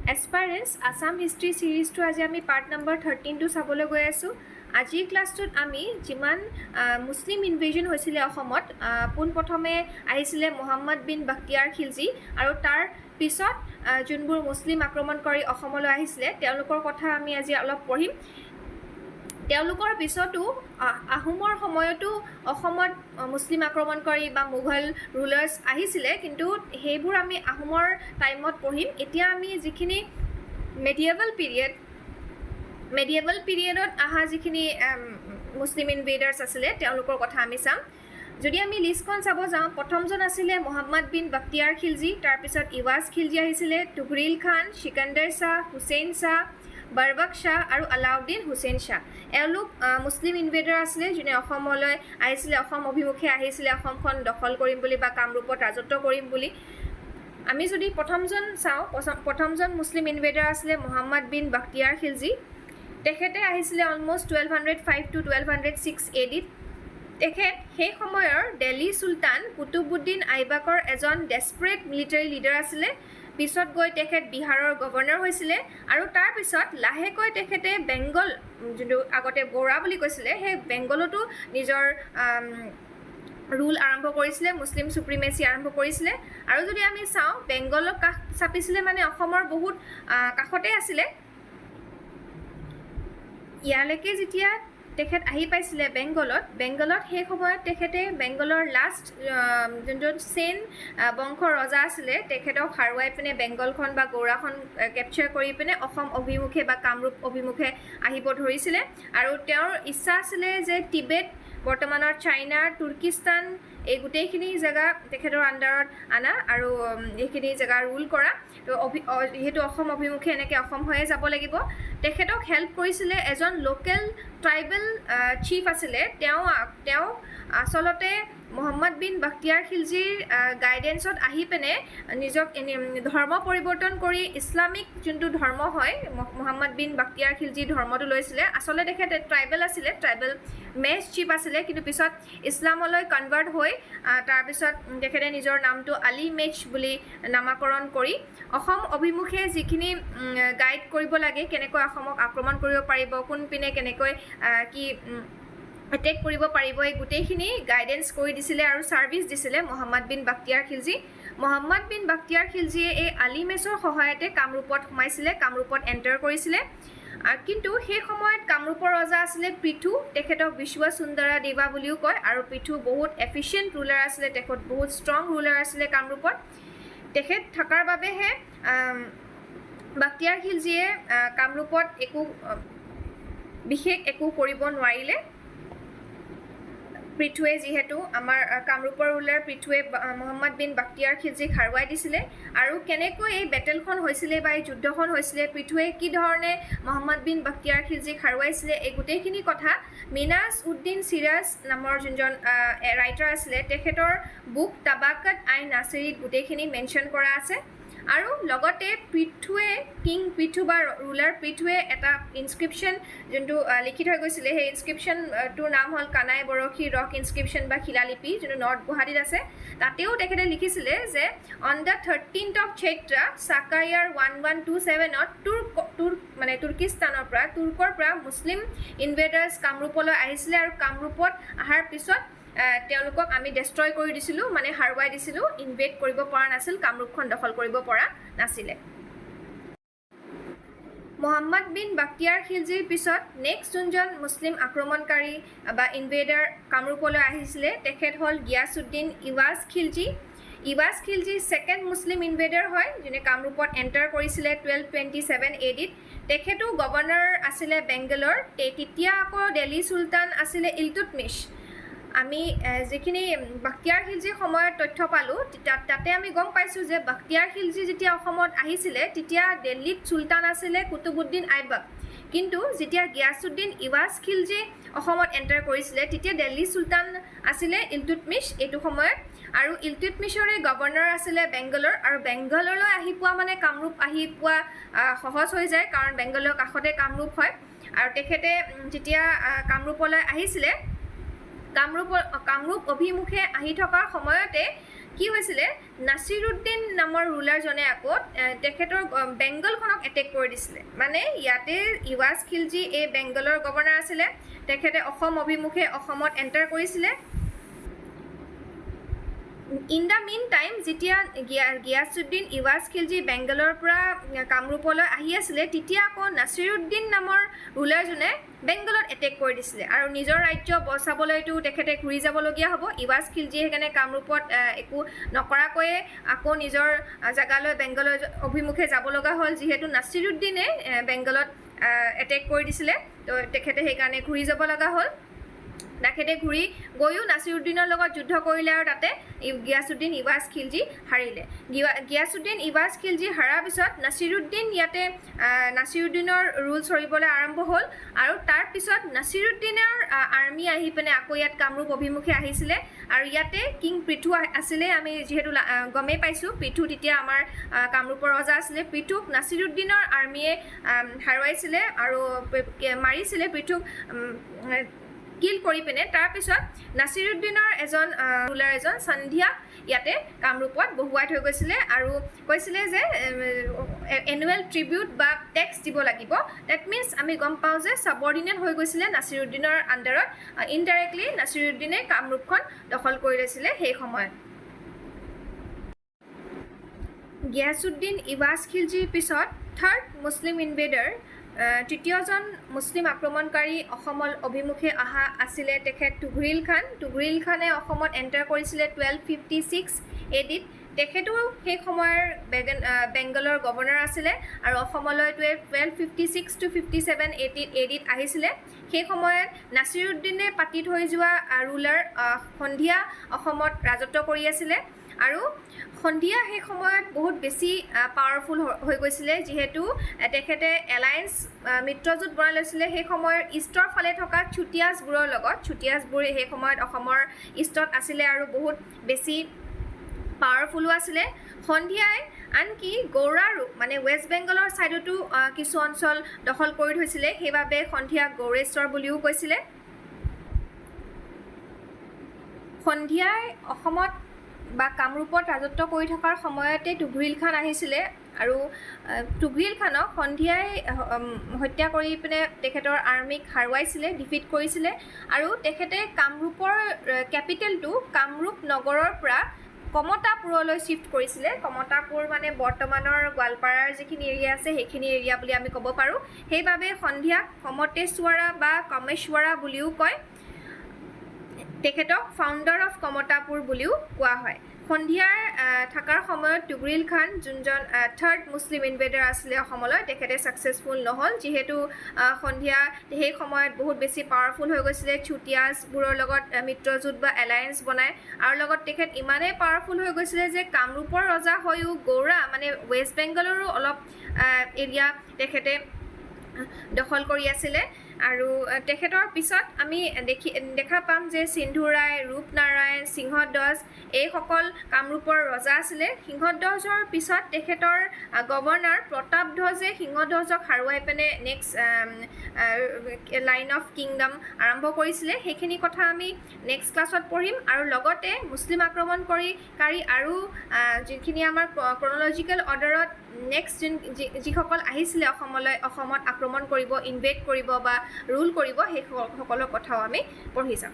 এছপাৰেন্স Assam history ছিৰিজটো আজি আমি part number 13টো চাবলৈ গৈ আছোঁ। আজিৰ ক্লাছটোত আমি যিমান মুছলিম ইনভেজন হৈছিলে অসমত, পোনপ্ৰথমে আহিছিলে মোহাম্মদ বিন বাখতিয়াৰ খিলজী আৰু তাৰ পিছত যোনবোৰ মুছলিম আক্ৰমণকাৰী অসমলৈ আহিছিলে তেওঁলোকৰ কথা আমি আজি অলপ পঢ়িম। তেওঁলোকৰ পিছতো আহোমৰ সময়তো অসমত মুছলিম আক্ৰমণকাৰী বা মোগল ৰুলাৰ্ছ আহিছিলে, কিন্তু সেইবোৰ আমি আহোমৰ টাইমত পঢ়িম। এতিয়া আমি যিখিনি মেডিয়েভেল পিৰিয়ডত অহা যিখিনি মুছলিম ইনভেডাৰ্ছ আছিলে তেওঁলোকৰ কথা আমি চাম। যদি আমি লিষ্টখন চাব যাওঁ, প্ৰথমজন আছিলে মোহাম্মদ বিন বাখতিয়াৰ খিলজী, তাৰপিছত ইৱাজ খিলজী আহিছিলে, তুঘৰিল খান, সিকান্দাৰ শ্বাহ, হুছেইন শ্বাহ, বৰবক শ্বাহ আৰু আলাউদ্দিন হুছেইন শ্বাহ। এওঁলোক মুছলিম ইনভেডাৰ আছিলে যোনে অসমলৈ আহিছিলে, অসম অভিমুখে আহিছিলে অসমখন দখল কৰিম বুলি বা কামৰূপত ৰাজত্ব কৰিম বুলি। আমি যদি প্ৰথমজন চাওঁ, প্ৰথমজন মুছলিম ইনভেডাৰ আছিলে মোহাম্মদ বিন বাখতিয়াৰ খিলজী। তেখেতে আহিছিলে অলমষ্ট 1205 to 1206 AD-ত। তেখেত সেই সময়ৰ দিল্লী চুলতান কুতুবুদ্দিন আইবাকৰ এজন ডেছপাৰেট মিলিটাৰী লিডাৰ আছিলে। পিছত গৈ তেখেত বিহাৰৰ গভৰ্ণৰ হৈছিলে আৰু তাৰপিছত লাহেকৈ তেখেতে বেংগল, যোনটো আগতে বড়া বুলি কৈছিলে, সেই বেংগলতো নিজৰ ৰুল আৰম্ভ কৰিছিলে, মুছলিম চুপ্ৰিমেচি আৰম্ভ কৰিছিলে। আৰু যদি আমি চাওঁ, বেংগলক কাষ চাপিছিলে মানে অসমৰ বহুত কাষতে আছিলে। ইয়ালৈকে যেতিয়া তেখেত আহি পাইছিলে বেংগলত সেই সময়ত তেখেতে বেংগলৰ লাষ্ট যোনটো সেন বংশৰ ৰজা আছিলে তেখেতক হাৰুৱাই পিনে বেংগলখন বা গৌড়াখন কেপচাৰ কৰি পিনে অসম অভিমুখে বা কামৰূপ অভিমুখে আহিব ধৰিছিলে। আৰু তেওঁৰ ইচ্ছা আছিলে যে টিবেট, বৰ্তমানৰ চাইনাৰ তুৰ্কিস্তান, এই গোটেইখিনি জেগা তেখেতৰ আণ্ডাৰত আনা আৰু এইখিনি জেগা ৰুল কৰা। তো যিহেতু অসম অভিমুখে এনেকৈ অসম হৈয়ে যাব লাগিব। তেখেতক হেল্প কৰিছিলে এজন লোকেল ট্ৰাইবেল চিফ আছিলে। তেওঁ আচলতে মোহাম্মদ বিন বাখতিয়াৰ খিলজীৰ গাইডেন্সত আহি পিনে নিজক ধৰ্ম পৰিৱৰ্তন কৰি ইছলামিক যোনটো ধৰ্ম হয়, মোহাম্মদ বিন বাখতিয়াৰ খিলজী ধৰ্মটো লৈছিলে। আচলতে তেখেত ট্ৰাইবেল আছিলে, ট্ৰাইবেল মেচ চিফ আছিলে, কিন্তু পিছত ইছলামলৈ কনভাৰ্ট হৈ তাৰপিছত তেখেতে নিজৰ নামটো আলী মেচ বুলি নামাকৰণ কৰি অসম অভিমুখে যিখিনি গাইড কৰিব লাগে, কেনেকৈ অসমক আক্ৰমণ কৰিব পাৰিব, কোনপিনে কেনেকৈ কি এটেক কৰিব পাৰিব, এই গোটেইখিনি গাইডেন্স কৰি দিছিলে আৰু ছাৰ্ভিচ দিছিলে মোহাম্মদ বিন বাখতিয়াৰ খিলজী। মোহাম্মদ বিন বাখতিয়াৰ খিলজীয়ে এই আলী মেচৰ সহায়তে কামৰূপত সোমাইছিলে, কামৰূপত এণ্টাৰ কৰিছিলে। কিন্তু সেই সময়ত কামৰূপৰ ৰজা আছিলে পৃথু, তেখেতক বিশ্বৱা সুন্দৰা দেৱা বুলিও কয়। আৰু পৃথু বহুত এফিচিয়েণ্ট ৰুলাৰ আছিলে, তেখেত বহুত ষ্ট্ৰং ৰুলাৰ আছিলে কামৰূপত। তেখেত থকাৰ বাবেহে বাখতিয়াৰ খিলজীয়ে কামৰূপত বিশেষ একো কৰিব নোৱাৰিলে। পৃথুৱে যিহেতু আমাৰ কামৰূপৰ ৰুলাৰ পৃথুৱে মোহাম্মদ বিন বাখতিয়াৰ খিলজীক হাৰুৱাই দিছিলে। আৰু কেনেকৈ এই বেটেলখন হৈছিলে বা এই যুদ্ধখন হৈছিলে, পৃথুৱে কি ধৰণে মোহাম্মদ বিন বাখতিয়াৰ খিলজীক হাৰুৱাইছিলে, এই গোটেইখিনি কথা মিনাছ উদ্দিন চিৰাজ নামৰ যোনজন ৰাইটাৰ আছিলে তেখেতৰ বুক তাবাকাত আই নাছিৰীত গোটেইখিনি মেনশ্যন কৰা আছে। আৰু লগতে কিং পৃথু বা ৰুলাৰ পৃথুৱে এটা ইনস্ক্ৰিপশ্যন যোনটো লিখি থৈ গৈছিলে, সেই ইনস্ক্ৰিপশ্যনটোৰ নাম হ'ল কানাই বৰশী ৰক ইনস্ক্ৰিপশ্যন বা শিলালিপি, যোনটো নৰ্থ গুৱাহাটীত আছে। তাতেও তেখেতে লিখিছিলে যে on the 13th of Chaitra চাকায়াৰ 1127ত তুৰ্কৰ পৰা মুছলিম ইনভেডাৰ্ছ কামৰূপলৈ আহিছিলে আৰু কামৰূপত অহাৰ পিছত তেওঁলোকক আমি ডেষ্ট্ৰয় কৰি দিছিলোঁ, মানে হাৰুৱাই দিছিলোঁ, ইনভেড কৰিব পৰা নাছিল, কামৰূপখন দখল কৰিব পৰা নাছিলে। মোহাম্মদ বিন বাখতিয়াৰ খিলজীৰ পিছত নেক্সট যোনজন মুছলিম আক্ৰমণকাৰী বা ইনভেডাৰ কামৰূপলৈ আহিছিলে তেখেত হ'ল গিয়াছুদ্দিন ইৱাজ খিলজী। ইৱাজ খিলজী ছেকেণ্ড মুছলিম ইনভেডাৰ হয় যোনে কামৰূপত এণ্টাৰ কৰিছিলে 1227 AD-ত। তেখেতো গভৰ্ণৰ আছিলে বেংগলৰ। তেতিয়া আকৌ দিল্লী চুলতান আছিলে ইলটুটমিছ। আমি যিখিনি বাখতিয়াৰ খিলজীৰ সময়ত তথ্য পালোঁ তাতে আমি গম পাইছোঁ যে বাখতিয়াৰ খিলজী যেতিয়া অসমত আহিছিলে তেতিয়া দিল্লীত চুলতান আছিলে কুতুবুদ্দিন আইবাক। কিন্তু যেতিয়া গিয়াছুদ্দিন ইৱাজ খিলজী অসমত এণ্টাৰ কৰিছিলে তেতিয়া দিল্লী চুলতান আছিলে ইলটুটমিছ এইটো সময়ত। আৰু ইলটুটমিছৰে গভৰ্ণৰ আছিলে বেংগলৰ। আৰু বেংগললৈ আহি পোৱা মানে কামৰূপ আহি পোৱা সহজ হৈ যায়, কাৰণ বেংগলৰ কাষতে কামৰূপ হয়। আৰু তেখেতে যেতিয়া কামৰূপলৈ আহিছিলে, কামৰূপ অভিমুখে আহি থকাৰ সময়তে কি হৈছিলে নাছিৰুদ্দিন নামৰ ৰুলাৰজনে আকৌ তেখেতৰ বেংগলখনক এটেক কৰি দিছিলে মানে ইয়াতে ইৱাজ খিলজী এই বেংগলৰ গভৰ্ণৰ আছিলে তেখেতে অসম অভিমুখে অসমত এণ্টাৰ কৰিছিলে ইন দ্য মিন টাইম যেতিয়া গিয়াছুদ্দিন ইৱাজ খিলজী বেংগলৰ পৰা কামৰূপলৈ আহি আছিলে তেতিয়া আকৌ নাছিৰুদ্দিন নামৰ ৰুলাৰজনে বেংগলত এটেক কৰি দিছিলে আৰু নিজৰ ৰাজ্য বচাবলৈতো তেখেতে ঘূৰি যাবলগীয়া হ'ব ইৱাজ খিলজীয়ে সেইকাৰণে কামৰূপত একো নকৰাকৈয়ে আকৌ নিজৰ জেগালৈ বেংগলৰ অভিমুখে যাব লগা হ'ল যিহেতু নাছিৰুদ্দিনে বেংগলত এটেক কৰি দিছিলে তো তেখেতে সেইকাৰণে ঘূৰি যাব লগা হ'ল তেখেতে ঘূৰি গৈও নাছিৰুদ্দিনৰ লগত যুদ্ধ কৰিলে আৰু তাতে গিয়াছুদ্দিন ইৱাজ খিলজী হাৰিলে গিয়াছুদ্দিন ইৱাজ খিলজী হাৰাৰ পিছত নাছিৰুদ্দিনৰ ৰুল চৰিবলৈ আৰম্ভ হ'ল আৰু তাৰ পিছত নাছিৰুদ্দিনৰ আৰ্মি আহি পিনে আকৌ ইয়াত কামৰূপ অভিমুখে আহিছিলে আৰু ইয়াতে কিং পৃথু আছিলে আমি যিহেতু গমেই পাইছোঁ পৃথু তেতিয়া আমাৰ কামৰূপৰ ৰজা আছিলে পৃথুক নাছিৰুদ্দিনৰ আৰ্মিয়ে হাৰুৱাইছিলে আৰু মাৰিছিলে পৃথুক কিল কৰি পিনে তাৰপিছত নাছিৰুদ্দিনৰ ৰুলাৰ এজন সন্ধিয়াক ইয়াতে কামৰূপত বহুৱাই থৈ গৈছিলে আৰু কৈছিলে যে এনুৱেল ট্ৰিবিউট বা টেক্স দিব লাগিব ডেট মিনছ আমি গম পাওঁ যে ছাবঅৰ্ডিনেট হৈ গৈছিলে নাছিৰুদ্দিনৰ আণ্ডাৰত ইনডাইৰেক্টলি নাছিৰুদ্দিনে কামৰূপখন দখল কৰি লৈছিলে সেই সময়ত গিয়াছুদ্দিন ইৱাজ খিলজীৰ পিছত থাৰ্ড মুছলিম ইনভেডাৰ তৃতীয়জন মুছলিম আক্ৰমণকাৰী অসমৰ অভিমুখে অহা আছিলে তেখেত তুঘৰিল খানে অসমত এণ্টাৰ কৰিছিলে 1256 এডিত তেখেতো সেই সময়ৰ বেংগলৰ গভৰ্ণৰ আছিলে আৰু অসমলৈ 1256 to 57 এডিত আহিছিলে সেই সময়ত নাছিৰুদ্দিনে পাতি থৈ যোৱা ৰুলাৰ সন্ধিয়া অসমত ৰাজত্ব কৰি আছিলে আৰু সন্ধিয়া সেই সময়ত বহুত বেছি পাৱাৰফুল হৈ গৈছিলে যিহেতু তেখেতে এলায়েন্স মিত্ৰজোঁট বনাই লৈছিলে সেই সময়ৰ ইষ্টৰ ফালে থকা চুতীয়াছবোৰৰ লগত চুতীয়াছবোৰ সেই সময়ত অসমৰ ইষ্টত আছিলে আৰু বহুত বেছি পাৱাৰফুলো আছিলে সন্ধিয়াই আনকি গৌৰাৰো মানে ৱেষ্ট বেংগলৰ ছাইডতো কিছু অঞ্চল দখল কৰি থৈছিলে সেইবাবে সন্ধিয়া গৌৰেশ্বৰ বুলিও কৈছিলে সন্ধিয়াই অসমত বা কামৰূপত ৰাজত্ব কৰি থকাৰ সময়তে তুঘৰিল খান আহিছিলে আৰু তুঘৰিল খানক সন্ধিয়াই হত্যা কৰি পিনে তেখেতৰ আৰ্মিক হাৰুৱাইছিলে ডিফিট কৰিছিলে আৰু তেখেতে কামৰূপৰ কেপিটেলটো কামৰূপ নগৰৰ পৰা কমতাপুৰলৈ শিফ্ট কৰিছিলে কমতাপুৰ মানে বৰ্তমানৰ গোৱালপাৰাৰ যিখিনি এৰিয়া আছে সেইখিনি এৰিয়া বুলি আমি ক'ব পাৰোঁ সেইবাবে সন্ধিয়াক কমতেশ্বৰা বা কমেশ্বৰা বুলিও কয় তেখেতক ফাউণ্ডাৰ অফ কমতাপুৰ বুলিও কোৱা হয় সন্ধিয়াৰ থকাৰ সময়ত তুঘৰিল খান যোনজন থাৰ্ড মুছলিম ইনভেডাৰ আছিলে অসমলৈ তেখেতে ছাকচেছফুল নহ'ল যিহেতু সন্ধিয়া সেই সময়ত বহুত বেছি পাৱাৰফুল হৈ গৈছিলে চুতীয়াছবোৰৰ লগত মিত্ৰজোঁট বা এলায়েন্স বনাই আৰু লগত তেখেত ইমানেই পাৱাৰফুল হৈ গৈছিলে যে কামৰূপৰ ৰজা হৈও গৌৰা মানে ৱেষ্ট বেংগলৰো অলপ এৰিয়া তেখেতে দখল কৰি আছিলে আৰু তেখেতৰ পিছত আমি দেখা পাম যে সিন্ধুৰায় ৰূপনাৰায়ণ সিংহধ্বজ এইসকল কামৰূপৰ ৰজা আছিলে সিংহধ্বজৰ পিছত তেখেতৰ গভৰ্ণৰ প্ৰতাপধ্বজে সিংহধ্বজক হাৰুৱাই পিনে নেক্সট লাইন অফ কিংডম আৰম্ভ কৰিছিলে সেইখিনি কথা আমি নেক্সট ক্লাছত পঢ়িম আৰু লগতে মুছলিম আক্ৰমণকাৰী আৰু যিখিনি আমাৰ ক্ৰনলজিকেল অৰ্ডাৰত নেক্সট যিসকল আহিছিলে অসমত আক্ৰমণ কৰিব ইনভেড কৰিব বা ৰুল কৰিব সেই সকলৰ কথাও আমি পঢ়ি যাম